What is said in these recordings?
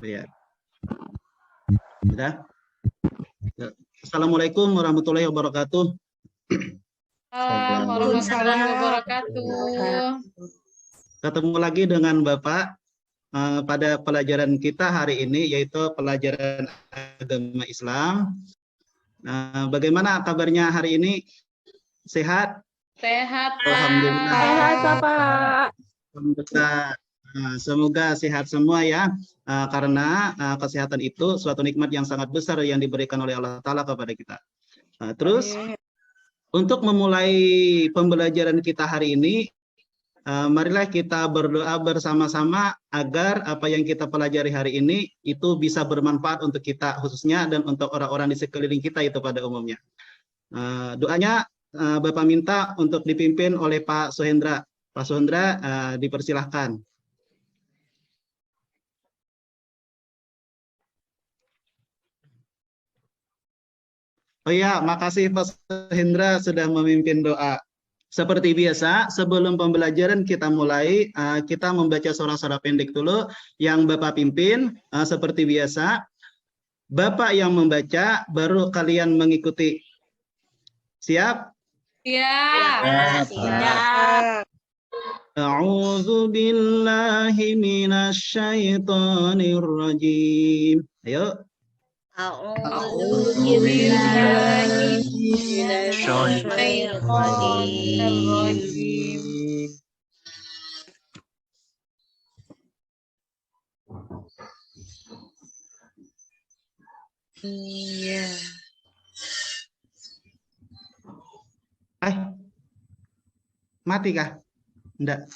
Ya. Sudah? Ya. Assalamualaikum warahmatullahi wabarakatuh. Waalaikumsalam warahmatullahi wabarakatuh. Ketemu lagi dengan Bapak pada pelajaran kita hari ini, yaitu pelajaran agama Islam. Bagaimana kabarnya hari ini? Sehat? Sehat, Pak. Alhamdulillah. Sehat, Bapak. Alhamdulillah. Semoga sehat semua ya, karena kesehatan itu suatu nikmat yang sangat besar yang diberikan oleh Allah Ta'ala kepada kita. Terus, untuk memulai pembelajaran kita hari ini, marilah kita berdoa bersama-sama agar apa yang kita pelajari hari ini itu bisa bermanfaat untuk kita khususnya dan untuk orang-orang di sekeliling kita itu pada umumnya. Doanya Bapak minta untuk dipimpin oleh Pak Suhendra. Pak Suhendra, dipersilahkan. Oh iya, makasih Pak Suhendra sudah memimpin doa. Seperti biasa, sebelum pembelajaran kita mulai, kita membaca surah-surah pendek dulu yang Bapak pimpin. Seperti biasa, Bapak yang membaca, baru kalian mengikuti. Siap? Siap. Siap. A'udzu billahi minasyaitonir rajim. Ayo. A'udzu billahi minasyaitonir rajim. Iya. Mati kah? Enggak.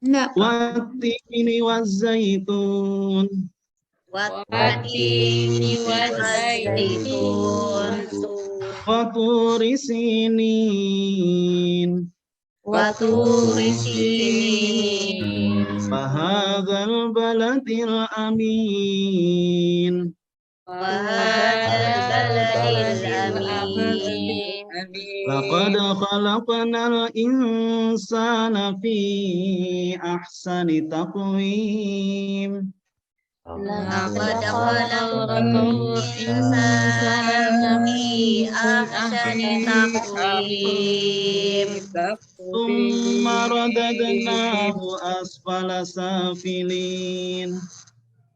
Enggak. Wattini wazzaitun. Wattini wazzaitun. Waturi sinin. Waturi sinin. Wahadzal baladil amin. Wahadzal baladil amin. Laqad khalaqnal insana fi ahsani taqwim. Laqad khalaqnal insana fi ahsani taqwim. Tsumma radadnahu asfala safilin.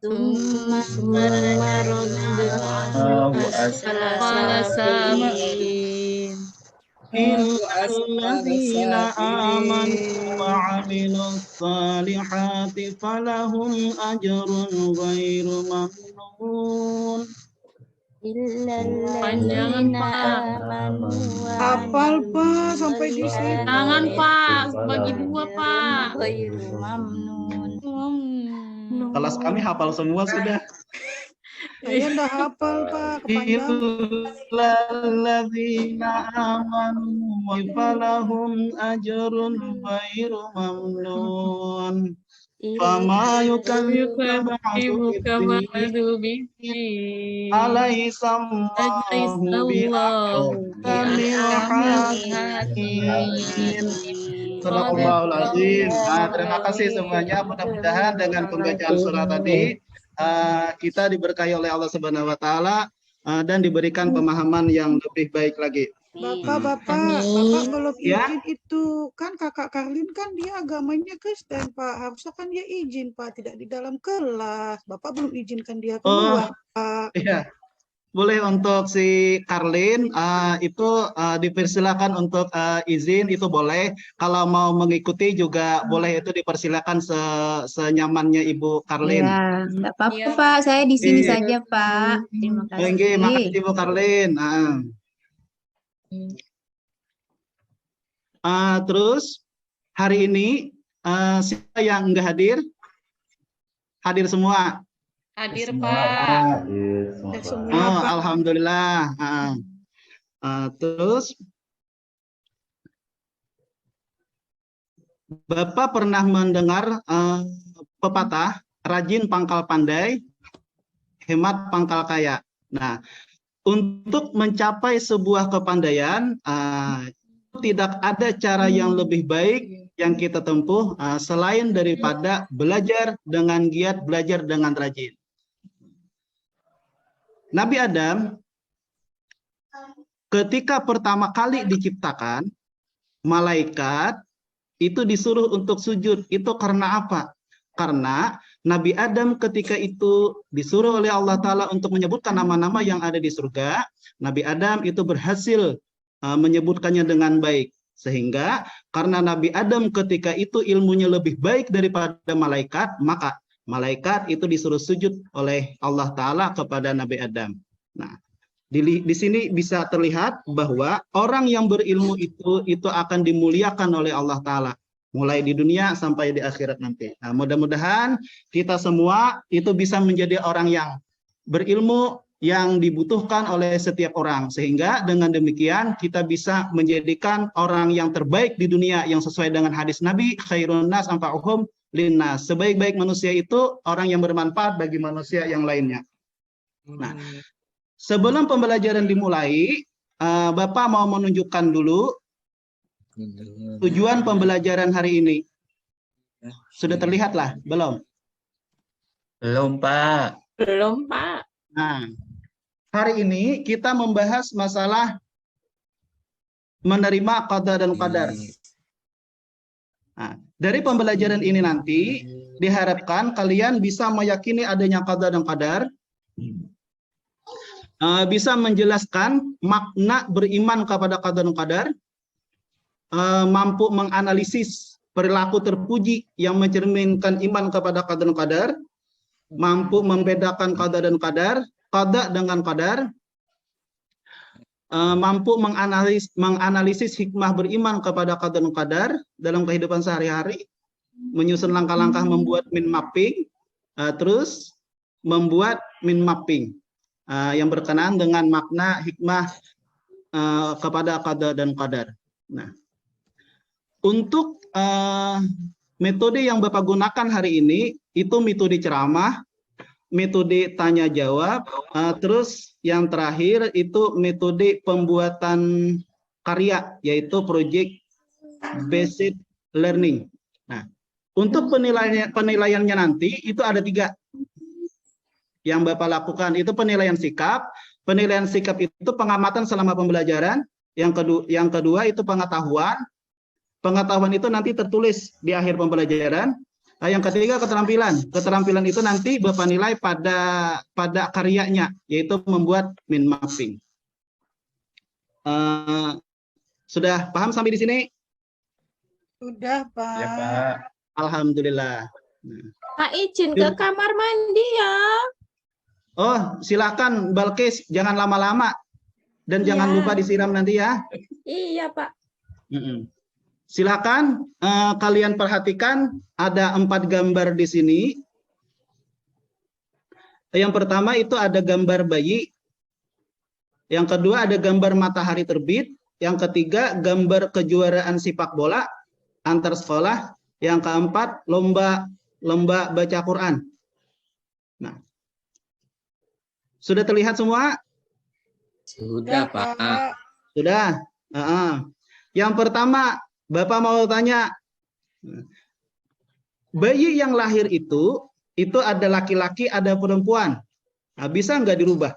Tsumma radadnahu asfala safilin. Illalladzina amanu wa 'amilus salihati falahum ajrun ghairu mamnun. Illalladzina amanu wa Hafal Pak sampai di situ. Tangan Pak, bagi dua Pak. ghairu mamnun. Kelas kami hafal semua sudah. Saya ndak hafal Pak, kepanjangan. Illalladzina amanu wa falahum ajrun ghairu mamnun. Fama yukadzibuka ba'du biddin. Alaihissallahu bi'ahkamil hakimin. Sadaqallahul azim. Terima kasih semuanya. Mudah-mudahan dengan pembacaan surah tadi kita diberkahi oleh Allah Subhanahu wa taala dan diberikan pemahaman yang lebih baik lagi. Bapak belum Ya. izin itu. Kan kakak Karlin kan dia agamanya Kristen Pak. Harusnya kan dia izin Pak, tidak di dalam kelas. Bapak belum izinkan dia keluar Pak. Iya. Boleh untuk si Karlin itu dipersilakan untuk izin itu boleh. Kalau mau mengikuti juga boleh, itu dipersilakan senyamannya Ibu Karlin. Ya, enggak apa-apa Pak, saya di sini saja Pak. Terima kasih. Oke, makasih Ibu Karlin. Terus hari ini siapa yang enggak hadir? Hadir semua. Hadir Pak. Oh, alhamdulillah. Terus Bapak pernah mendengar pepatah rajin pangkal pandai, hemat pangkal kaya. Nah, untuk mencapai sebuah kepandaian, tidak ada cara yang lebih baik yang kita tempuh selain daripada belajar dengan giat, belajar dengan rajin. Nabi Adam ketika pertama kali diciptakan, malaikat itu disuruh untuk sujud. Itu karena apa? Karena Nabi Adam ketika itu disuruh oleh Allah Ta'ala untuk menyebutkan nama-nama yang ada di surga, Nabi Adam itu berhasil menyebutkannya dengan baik. Sehingga karena Nabi Adam ketika itu ilmunya lebih baik daripada malaikat, maka malaikat itu disuruh sujud oleh Allah Ta'ala kepada Nabi Adam. Nah, di sini bisa terlihat bahwa orang yang berilmu itu akan dimuliakan oleh Allah Ta'ala. Mulai di dunia sampai di akhirat nanti. Nah, mudah-mudahan kita semua itu bisa menjadi orang yang berilmu yang dibutuhkan oleh setiap orang. Sehingga dengan demikian kita bisa menjadikan orang yang terbaik di dunia yang sesuai dengan hadis Nabi, khairun nas anfa'uhum linnas. Sebaik-baik manusia itu orang yang bermanfaat bagi manusia yang lainnya. Nah, sebelum pembelajaran dimulai, Bapak mau menunjukkan dulu tujuan pembelajaran hari ini. Sudah terlihatlah, belum? Belum, Pak. Belum, Pak. Nah, hari ini kita membahas masalah menerima qada dan qadar. Nah, dari pembelajaran ini nanti diharapkan kalian bisa meyakini adanya qada dan qadar, bisa menjelaskan makna beriman kepada qada dan qadar, mampu menganalisis perilaku terpuji yang mencerminkan iman kepada qada dan qadar, mampu membedakan qada dan qadar, qada dengan qadar, mampu menganalisis hikmah beriman kepada qada dan qadar dalam kehidupan sehari-hari, menyusun langkah-langkah membuat mind mapping, terus membuat mind mapping yang berkenaan dengan makna hikmah kepada qada dan qadar. Nah, untuk metode yang Bapak gunakan hari ini itu metode ceramah, metode tanya jawab, terus yang terakhir itu metode pembuatan karya, yaitu project based learning. Nah, untuk penilaiannya nanti itu ada 3 yang Bapak lakukan. Itu penilaian sikap. Penilaian sikap itu pengamatan selama pembelajaran. Yang kedua itu pengetahuan. Pengetahuan itu nanti tertulis di akhir pembelajaran. Yang ketiga keterampilan. Keterampilan itu nanti Bapak nilai pada karyanya, yaitu membuat mind mapping. Sudah paham sampai di sini? Sudah, Pak. Ya, Pak. Alhamdulillah. Pak izin ke kamar mandi ya. Oh, silakan Balkis, jangan lama-lama dan jangan Iya. lupa disiram nanti ya. Iya, Pak. Silakan kalian perhatikan ada 4 gambar di sini. Yang pertama itu ada gambar bayi. Yang kedua ada gambar matahari terbit. Yang ketiga gambar kejuaraan sepak bola antar sekolah. Yang keempat lomba baca Quran. Nah, sudah terlihat semua? Sudah, Pak. Sudah. Yang pertama, Bapak mau tanya, bayi yang lahir itu ada laki-laki, ada perempuan. Nah, bisa nggak dirubah?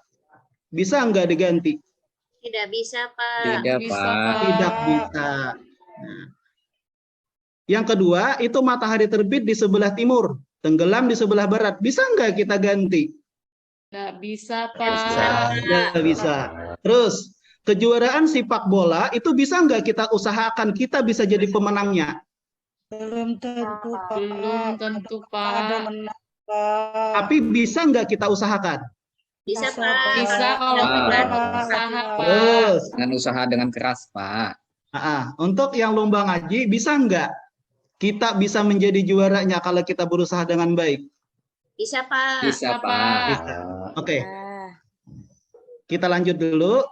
Bisa nggak diganti? Tidak bisa, Pak. Tidak, Bisa, Pak. Pak. Tidak bisa. Nah, yang kedua, itu matahari terbit di sebelah timur, tenggelam di sebelah barat. Bisa nggak kita ganti? Nggak bisa, Bisa. Pak. Nggak bisa. Terus, kejuaraan sepak bola itu bisa nggak kita usahakan kita bisa jadi pemenangnya? Belum tentu, Pak. Belum tentu, Ada Pak. menang, Pak. Tapi bisa nggak kita usahakan? Bisa, Bisa, Pak. Bisa kalau Pak. kita berusaha, Pak. Terus, Dengan usaha dengan keras, Pak. untuk yang lomba ngaji, bisa nggak kita bisa menjadi juaranya kalau kita berusaha dengan baik? Bisa, Pak. Bisa, Pak. Pak. Bisa. Oke, Nah, kita lanjut dulu.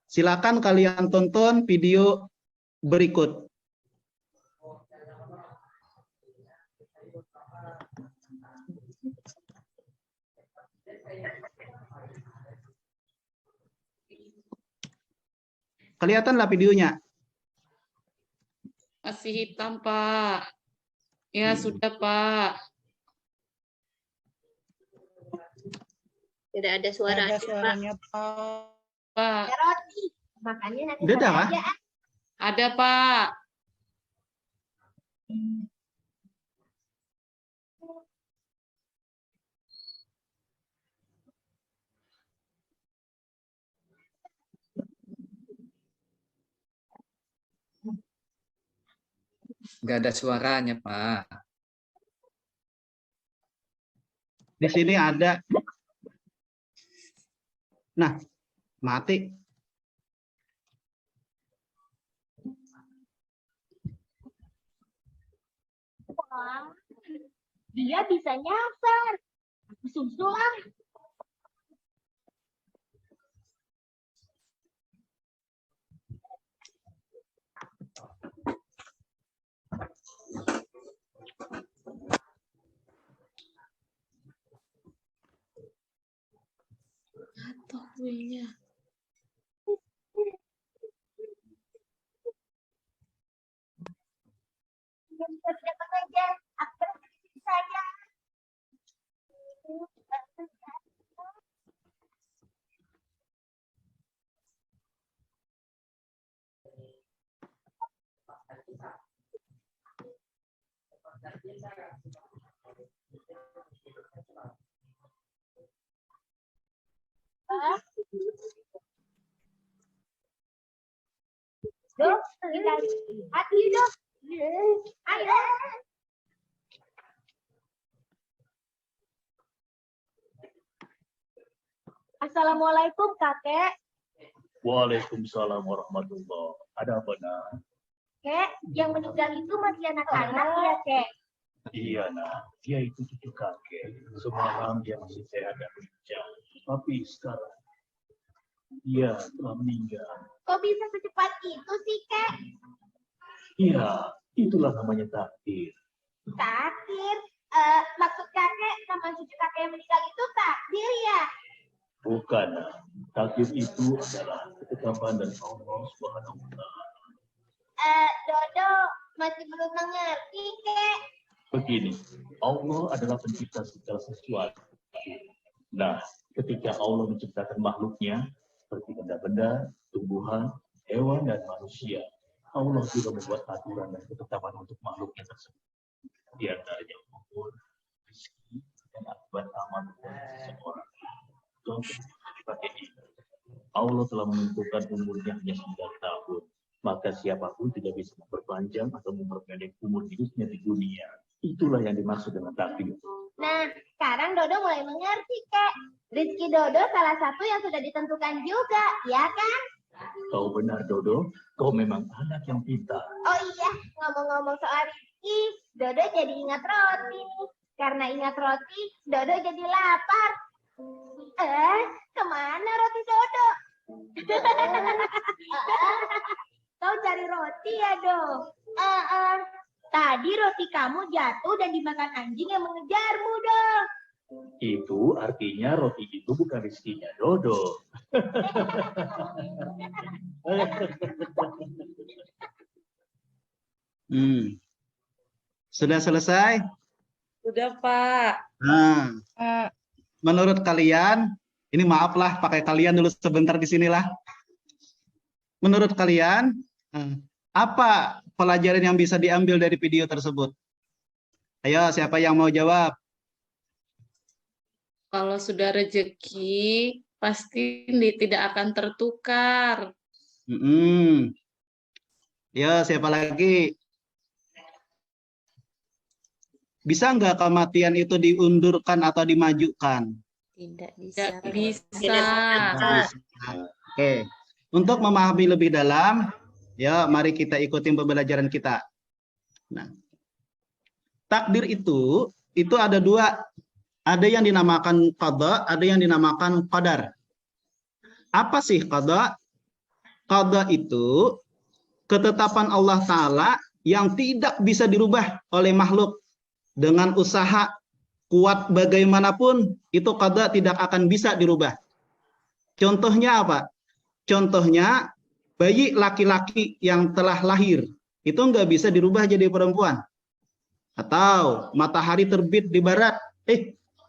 Silakan kalian tonton video berikut. Kelihatanlah videonya. Masih hitam, Pak. Ya, Hmm. sudah, Pak. Tidak ada Nggak suara. ada suaranya, Pak. Pak, Roti. Makannya nanti Udah ada, sore Pak? aja. ada, Pak. Nggak ada suaranya, Pak. Di sini ada. Nah, mati. Dia bisa nyasar. Susulan. Jatuh kuenya. Tidak mengajar. Aku berhenti saja. Dok, hati dok. Ayo. Assalamualaikum kakek. Waalaikumsalam warahmatullahi. Ada apa nak? Kek, yang meninggal itu masih anak-anak ya kek. Iya nak, dia itu cucu kakek. Semalam dia masih sehat dan lincah. Tapi sekarang dia telah meninggal. Kok bisa secepat itu sih kek? Iya, itulah namanya takdir. Takdir. Maksud kakek sama cucu kakek yang meninggal itu takdir ya? Bukan nak. Takdir itu adalah ketetapan dari Allah Subhanahu wa Ta'ala. Dodo masih belum mengerti kek. Begini, Allah adalah pencipta segala sesuatu. Nah, ketika Allah menciptakan makhluknya, seperti benda-benda, tumbuhan, hewan, dan manusia, Allah juga membuat aturan dan ketetapan untuk makhluknya tersebut. Di antaranya umur, rezeki, dan akibat amal dari seseorang. Contoh sebagai ini, Allah telah menentukan umurnya hanya 9 tahun. Maka siapapun tidak bisa memperpanjang atau memperpendek umur hidupnya di dunia. Itulah yang dimaksud dengan takdir. Nah, sekarang Dodo mulai mengerti kek. Rezeki Dodo salah satu yang sudah ditentukan juga, ya kan? Kau benar, Dodo. Kau memang anak yang pintar. Oh iya, ngomong-ngomong soal rezeki, Dodo jadi ingat roti nih. Karena ingat roti, Dodo jadi lapar. Kemana roti Dodo? Kau cari roti ya, Do? Tadi roti kamu jatuh dan dimakan anjing yang mengejarmu, Do. Itu artinya roti itu bukan rezekinya Dodo. Sudah selesai? Sudah, Pak. Nah, menurut kalian, ini maaflah pakai kalian dulu sebentar di sinilah. Menurut kalian, apa pelajaran yang bisa diambil dari video tersebut? Ayo, siapa yang mau jawab? Kalau sudah rezeki, pasti tidak akan tertukar. Ya, siapa lagi? Bisa nggak kematian itu diundurkan atau dimajukan? Tidak Tidak bisa. Nggak bisa. Oke. Untuk memahami lebih dalam, ya mari kita ikutin pembelajaran kita. Nah, takdir itu ada dua. Ada yang dinamakan qada, ada yang dinamakan qadar. Apa sih qada? Qada itu ketetapan Allah Ta'ala yang tidak bisa dirubah oleh makhluk. Dengan usaha kuat bagaimanapun, itu qada tidak akan bisa dirubah. Contohnya apa? Contohnya, bayi laki-laki yang telah lahir, itu nggak bisa dirubah jadi perempuan. Atau matahari terbit di barat,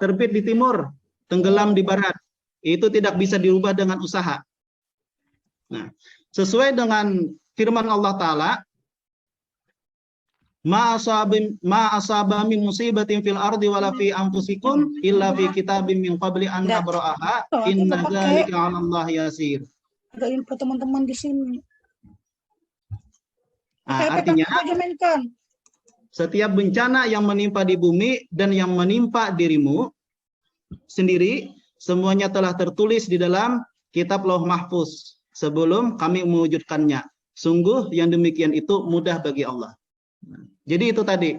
terbit di timur, tenggelam di barat. Itu tidak bisa dirubah dengan usaha. Nah, sesuai dengan firman Allah Ta'ala, ma asaba min musibatin fil ardi wala fi anfusikum illa fi kitabim min qabli an nabra'aha inna dzalika 'ala Allah yasir. Ada info teman-teman di sini. Artinya setiap bencana yang menimpa di bumi dan yang menimpa dirimu sendiri semuanya telah tertulis di dalam kitab Lauh Mahfuz sebelum kami mewujudkannya. Sungguh yang demikian itu mudah bagi Allah. Jadi itu tadi,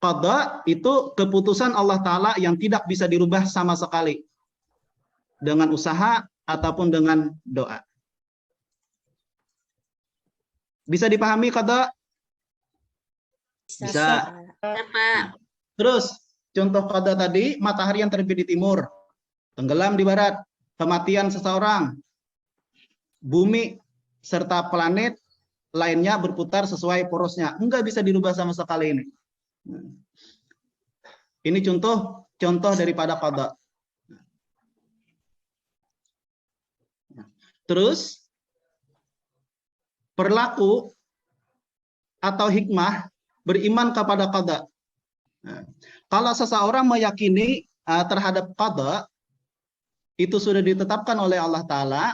qada itu keputusan Allah Ta'ala yang tidak bisa dirubah sama sekali dengan usaha ataupun dengan doa. Bisa dipahami qada? Bisa. Pak. Terus contoh qada tadi, matahari yang terbit di timur, tenggelam di barat, kematian seseorang, bumi serta planet lainnya berputar sesuai porosnya. Enggak bisa dirubah sama sekali ini. Ini contoh daripada qada. Terus perlaku atau hikmah beriman kepada qada. Kalau seseorang meyakini terhadap qada itu sudah ditetapkan oleh Allah Ta'ala,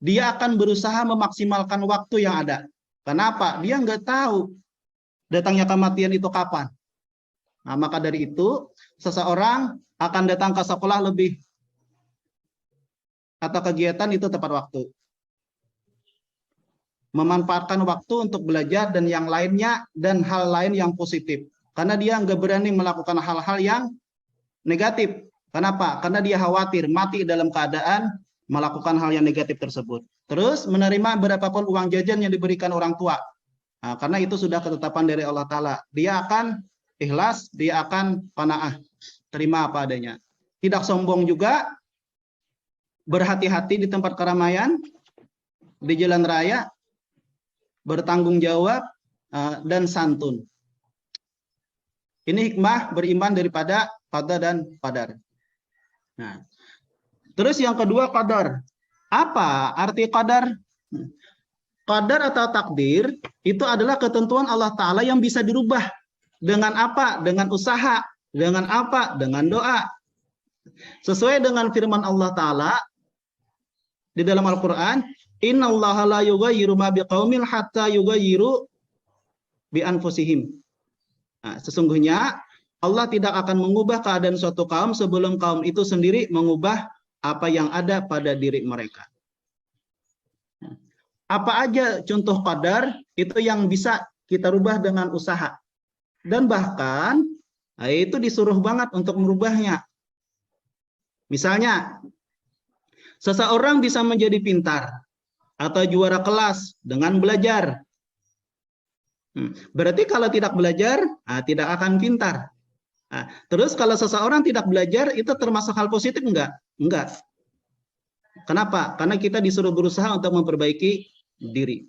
dia akan berusaha memaksimalkan waktu yang ada. Kenapa? Dia nggak tahu datangnya kematian itu kapan. Nah, maka dari itu, seseorang akan datang ke sekolah lebih atau kegiatan itu tepat waktu. Memanfaatkan waktu untuk belajar dan yang lainnya dan hal lain yang positif. Karena dia nggak berani melakukan hal-hal yang negatif. Kenapa? Karena dia khawatir mati dalam keadaan melakukan hal yang negatif tersebut. Terus menerima berapapun uang jajan yang diberikan orang tua. Nah, karena itu sudah ketetapan dari Allah Ta'ala. Dia akan ikhlas, dia akan qanaah. Terima apa adanya. Tidak sombong juga, berhati-hati di tempat keramaian, di jalan raya, bertanggung jawab, dan santun. Ini hikmah beriman daripada qada dan qadar. Nah, terus yang kedua qadar. Apa arti qadar? Qadar atau takdir itu adalah ketentuan Allah Ta'ala yang bisa dirubah. Dengan apa? Dengan usaha. Dengan apa? Dengan doa. Sesuai dengan firman Allah Ta'ala di dalam Al-Quran, innallaha la yughayyiru ma biqaumin hatta yughayyiru bi anfusihim. Nah, sesungguhnya Allah tidak akan mengubah keadaan suatu kaum sebelum kaum itu sendiri mengubah apa yang ada pada diri mereka. Apa aja contoh qadar itu yang bisa kita rubah dengan usaha. Dan bahkan itu disuruh banget untuk merubahnya. Misalnya, seseorang bisa menjadi pintar atau juara kelas dengan belajar. Berarti kalau tidak belajar, tidak akan pintar. Terus kalau seseorang tidak belajar, itu termasuk hal positif enggak? Enggak. Kenapa? Karena kita disuruh berusaha untuk memperbaiki diri.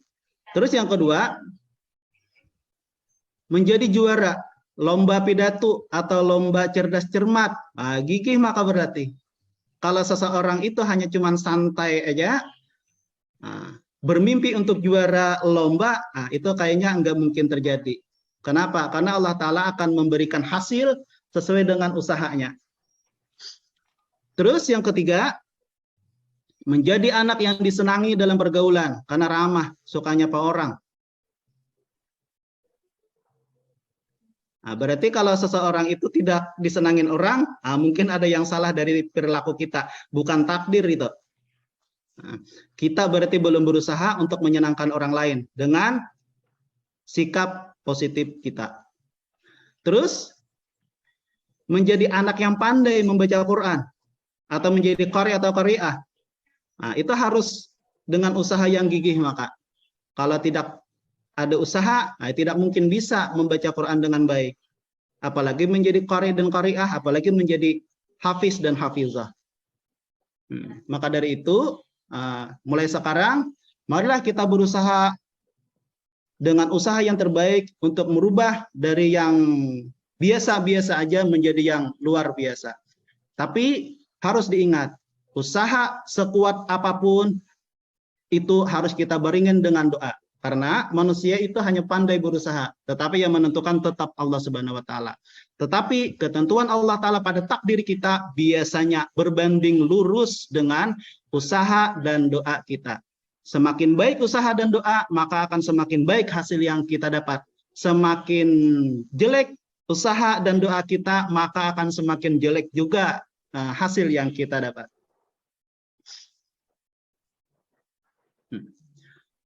Terus yang kedua, menjadi juara lomba pidato atau lomba cerdas cermat. Gigih maka berarti. Kalau seseorang itu hanya cuma santai aja, bermimpi untuk juara lomba, itu kayaknya enggak mungkin terjadi. Kenapa? Karena Allah Ta'ala akan memberikan hasil sesuai dengan usahanya. Terus yang ketiga, menjadi anak yang disenangi dalam pergaulan karena ramah, suka nyapa orang. Berarti kalau seseorang itu tidak disenangin orang, mungkin ada yang salah dari perilaku kita, bukan takdir itu. Kita berarti belum berusaha untuk menyenangkan orang lain dengan sikap positif kita. Terus menjadi anak yang pandai membaca Quran atau menjadi qari atau qari'ah. Itu harus dengan usaha yang gigih maka. Kalau tidak ada usaha, tidak mungkin bisa membaca Quran dengan baik. Apalagi menjadi qari dan qari'ah, apalagi menjadi hafiz dan hafizah. Maka dari itu, mulai sekarang, marilah kita berusaha dengan usaha yang terbaik untuk merubah dari yang biasa-biasa aja menjadi yang luar biasa. Tapi harus diingat, usaha sekuat apapun itu harus kita baringin dengan doa. Karena manusia itu hanya pandai berusaha, tetapi yang menentukan tetap Allah Subhanahu wa taala. Tetapi ketentuan Allah taala pada takdir kita biasanya berbanding lurus dengan usaha dan doa kita. Semakin baik usaha dan doa, maka akan semakin baik hasil yang kita dapat. Semakin jelek usaha dan doa kita, maka akan semakin jelek juga hasil yang kita dapat.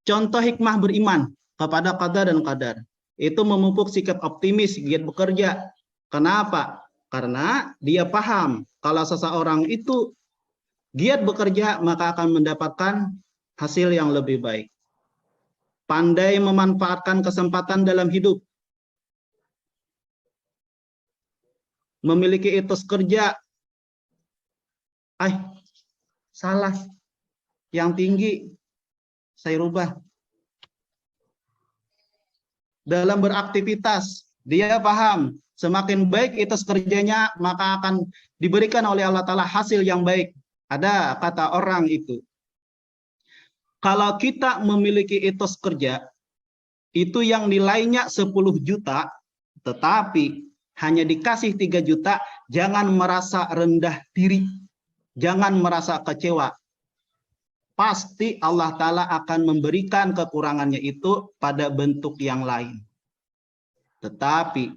Contoh hikmah beriman kepada qada dan qadar. Itu memupuk sikap optimis, giat bekerja. Kenapa? Karena dia paham kalau seseorang itu giat bekerja, maka akan mendapatkan hasil yang lebih baik. Pandai memanfaatkan kesempatan dalam hidup. Memiliki etos kerja. Salah. Yang tinggi. Saya rubah. Dalam beraktivitas, dia paham semakin baik etos kerjanya, maka akan diberikan oleh Allah Ta'ala hasil yang baik. Ada kata orang itu, kalau kita memiliki etos kerja, itu yang nilainya 10 juta, tetapi hanya dikasih 3 juta, jangan merasa rendah diri, jangan merasa kecewa. Pasti Allah Ta'ala akan memberikan kekurangannya itu pada bentuk yang lain. Tetapi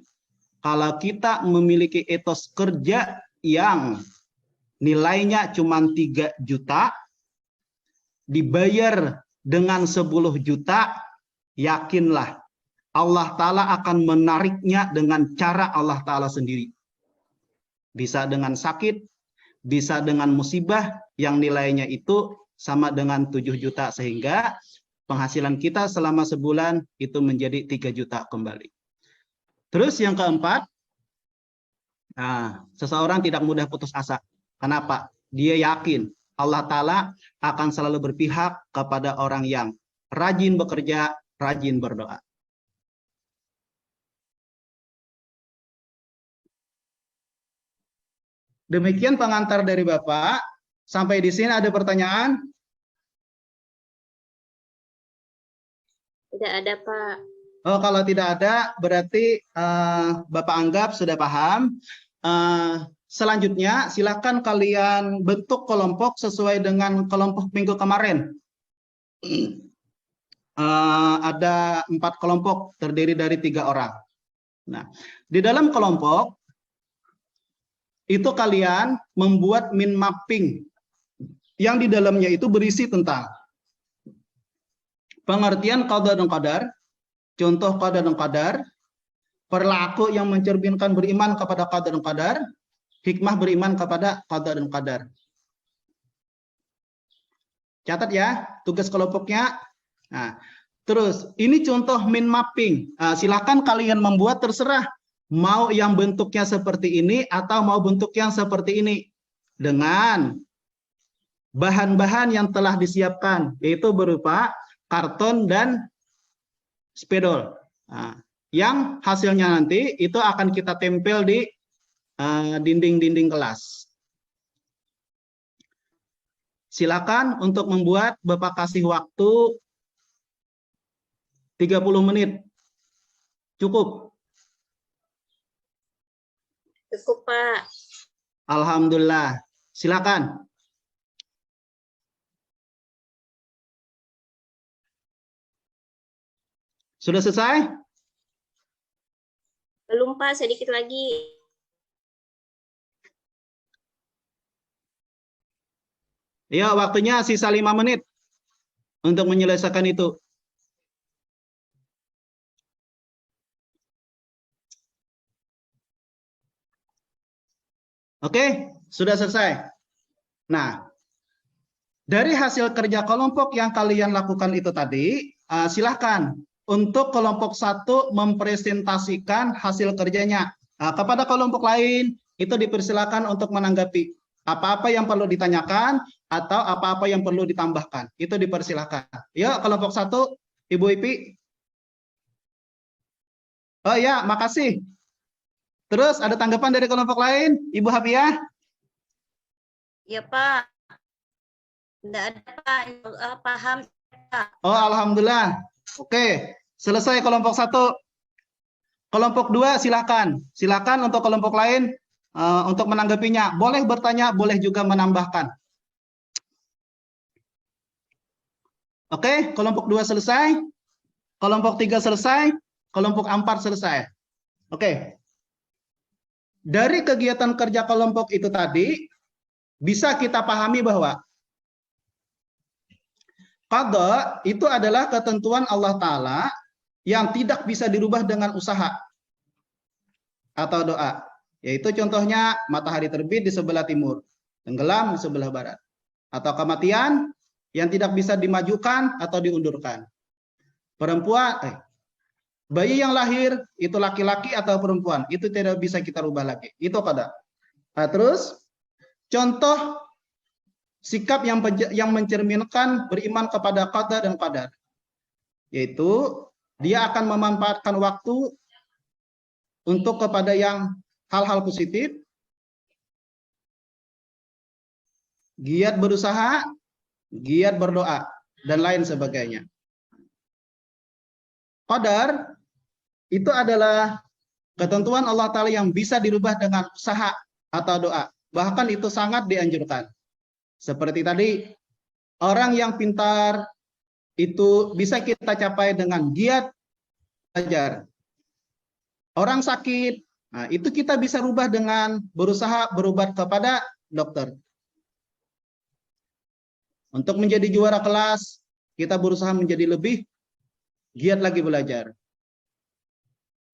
kalau kita memiliki etos kerja yang nilainya cuma 3 juta, dibayar dengan 10 juta, yakinlah Allah Ta'ala akan menariknya dengan cara Allah Ta'ala sendiri. Bisa dengan sakit, bisa dengan musibah yang nilainya itu sama dengan 7 juta, sehingga penghasilan kita selama sebulan itu menjadi 3 juta kembali. Terus yang keempat, seseorang tidak mudah putus asa. Kenapa? Dia yakin Allah Ta'ala akan selalu berpihak kepada orang yang rajin bekerja, rajin berdoa. Demikian pengantar dari Bapak. Sampai di sini ada pertanyaan? Tidak ada, Pak. Oh, kalau tidak ada, berarti Bapak anggap sudah paham. Selanjutnya, silakan kalian bentuk kelompok sesuai dengan kelompok minggu kemarin. Ada 4 kelompok terdiri dari 3 orang. Nah, di dalam kelompok itu kalian membuat mind mapping yang di dalamnya itu berisi tentang pengertian qada dan qadar, contoh qada dan qadar, perilaku yang mencerminkan beriman kepada qada dan qadar, hikmah beriman kepada qada dan qadar. Catat ya, tugas kelompoknya. Nah, terus ini contoh mind mapping. Silakan kalian membuat, terserah mau yang bentuknya seperti ini atau mau bentuk yang seperti ini dengan bahan-bahan yang telah disiapkan, yaitu berupa karton dan spidol. Yang hasilnya nanti itu akan kita tempel di dinding-dinding kelas. Silakan untuk membuat, Bapak kasih waktu 30 menit. Cukup? Cukup, Pak. Alhamdulillah. Silakan. Sudah selesai? Belum, Pak. Sedikit lagi. Ya, waktunya sisa 5 menit untuk menyelesaikan itu. Oke, sudah selesai. Nah, dari hasil kerja kelompok yang kalian lakukan itu tadi, silahkan untuk kelompok 1 mempresentasikan hasil kerjanya. Kepada kelompok lain, itu dipersilakan untuk menanggapi apa-apa yang perlu ditanyakan atau apa-apa yang perlu ditambahkan. Itu dipersilakan. Yuk, kelompok 1, Ibu Ipi. Oh iya, makasih. Terus ada tanggapan dari kelompok lain? Ibu Hafiah? Ya Pak. Tidak ada Pak. Paham Pak. Oh, alhamdulillah. Oke, selesai kelompok 1. Kelompok 2 silakan. Silakan untuk kelompok lain untuk menanggapinya. Boleh bertanya, boleh juga menambahkan. Oke, kelompok 2 selesai. Kelompok 3 selesai. Kelompok 4 selesai. Oke. Dari kegiatan kerja kelompok itu tadi, bisa kita pahami bahwa qada itu adalah ketentuan Allah Ta'ala yang tidak bisa dirubah dengan usaha atau doa. Yaitu contohnya matahari terbit di sebelah timur, tenggelam di sebelah barat. Atau kematian yang tidak bisa dimajukan atau diundurkan. Bayi yang lahir itu laki-laki atau perempuan, itu tidak bisa kita rubah lagi. Itu qada. Nah, terus contoh sikap yang mencerminkan beriman kepada qada dan qadar, yaitu dia akan memanfaatkan waktu untuk kepada yang hal-hal positif, giat berusaha, giat berdoa, dan lain sebagainya. Qadar itu adalah ketentuan Allah Ta'ala yang bisa dirubah dengan usaha atau doa. Bahkan itu sangat dianjurkan. Seperti tadi, orang yang pintar itu bisa kita capai dengan giat belajar. Orang sakit, nah itu kita bisa rubah dengan berusaha berobat kepada dokter. Untuk menjadi juara kelas, kita berusaha menjadi lebih giat lagi belajar.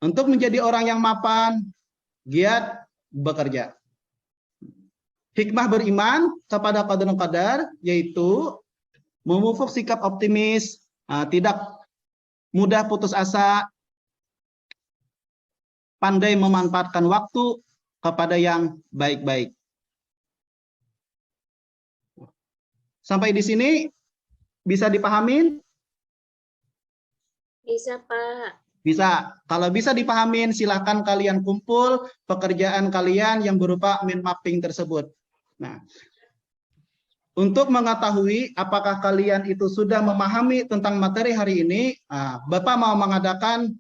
Untuk menjadi orang yang mapan, giat bekerja. Hikmah beriman kepada qada dan qadar, yaitu memupuk sikap optimis, tidak mudah putus asa, pandai memanfaatkan waktu kepada yang baik-baik. Sampai di sini bisa dipahamin? Bisa Pak. Bisa. Kalau bisa dipahamin, silakan kalian kumpul pekerjaan kalian yang berupa mind mapping tersebut. Nah, untuk mengetahui apakah kalian itu sudah memahami tentang materi hari ini, Bapak mau mengadakan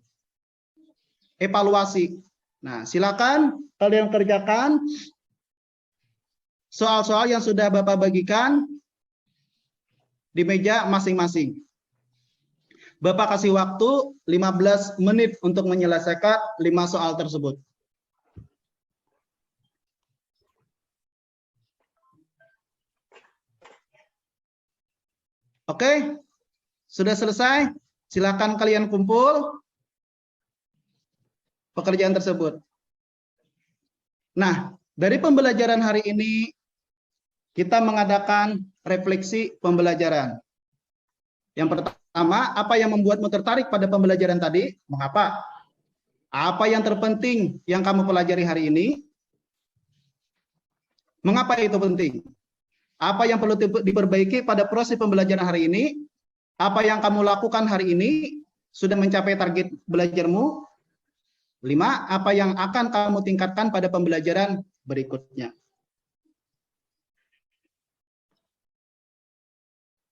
evaluasi. Nah, silakan kalian kerjakan soal-soal yang sudah Bapak bagikan di meja masing-masing. Bapak kasih waktu 15 menit untuk menyelesaikan 5 soal tersebut. Oke, sudah selesai. Silakan kalian kumpul pekerjaan tersebut. Nah, dari pembelajaran hari ini kita mengadakan refleksi pembelajaran. Yang pertama, apa yang membuatmu tertarik pada pembelajaran tadi? Mengapa? Apa yang terpenting yang kamu pelajari hari ini? Mengapa itu penting? Apa yang perlu diperbaiki pada proses pembelajaran hari ini? Apa yang kamu lakukan hari ini sudah mencapai target belajarmu? 5. Apa yang akan kamu tingkatkan pada pembelajaran berikutnya?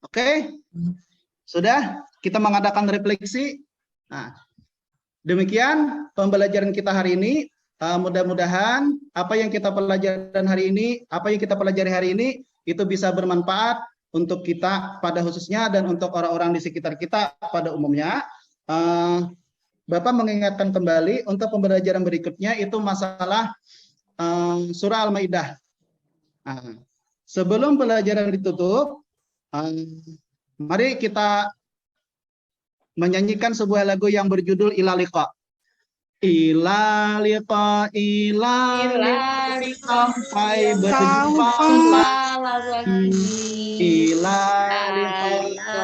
Oke? Sudah? Kita mengadakan refleksi. Nah, demikian pembelajaran kita hari ini. Mudah-mudahan apa yang kita pelajari hari ini, itu bisa bermanfaat untuk kita pada khususnya dan untuk orang-orang di sekitar kita pada umumnya. Bapak mengingatkan kembali untuk pembelajaran berikutnya itu masalah surah Al-Maidah. Sebelum pelajaran ditutup, mari kita menyanyikan sebuah lagu yang berjudul Ila Liqa. Ila liqa, sampai berjumpa lagi. Ila liqa,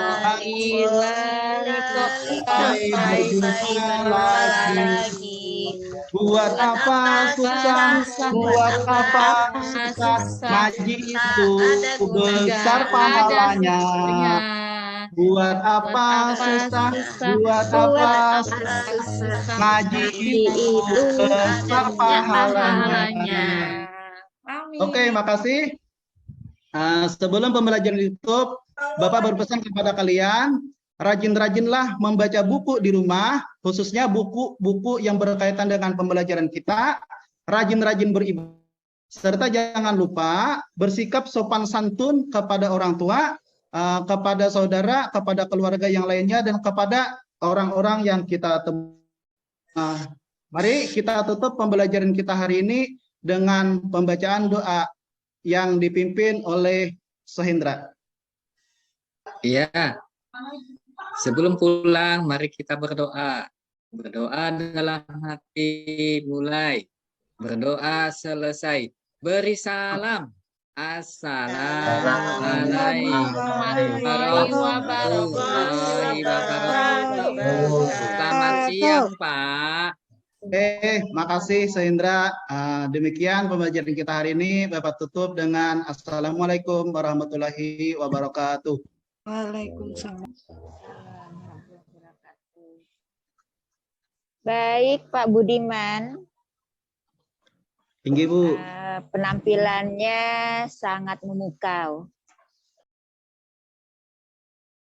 sampai berjumpa lagi. Buat apa susah, buat apa susah, ngaji itu besar pahalanya. Buat apa susah, buat apa susah, ngaji itu besar pahalanya. Amin. Oke, makasih. Sebelum pembelajaran YouTube, Bapak berpesan kepada kalian, rajin-rajinlah membaca buku di rumah, khususnya buku-buku yang berkaitan dengan pembelajaran kita, rajin-rajin beribadah, serta jangan lupa bersikap sopan santun kepada orang tua, kepada saudara, kepada keluarga yang lainnya, dan kepada orang-orang yang kita temui. Mari kita tutup pembelajaran kita hari ini dengan pembacaan doa yang dipimpin oleh Sohendra. Iya. Sebelum pulang, mari kita berdoa. Berdoa dalam hati mulai. Berdoa selesai. Beri salam. Assalamualaikum warahmatullahi wabarakatuh. Selamat siang, Pak. Makasih Sohendra. Demikian pembelajaran kita hari ini. Bapak tutup dengan Assalamualaikum warahmatullahi wabarakatuh. Waalaikumsalam. Baik, Pak Budiman. Tinggi, Bu. Penampilannya sangat memukau.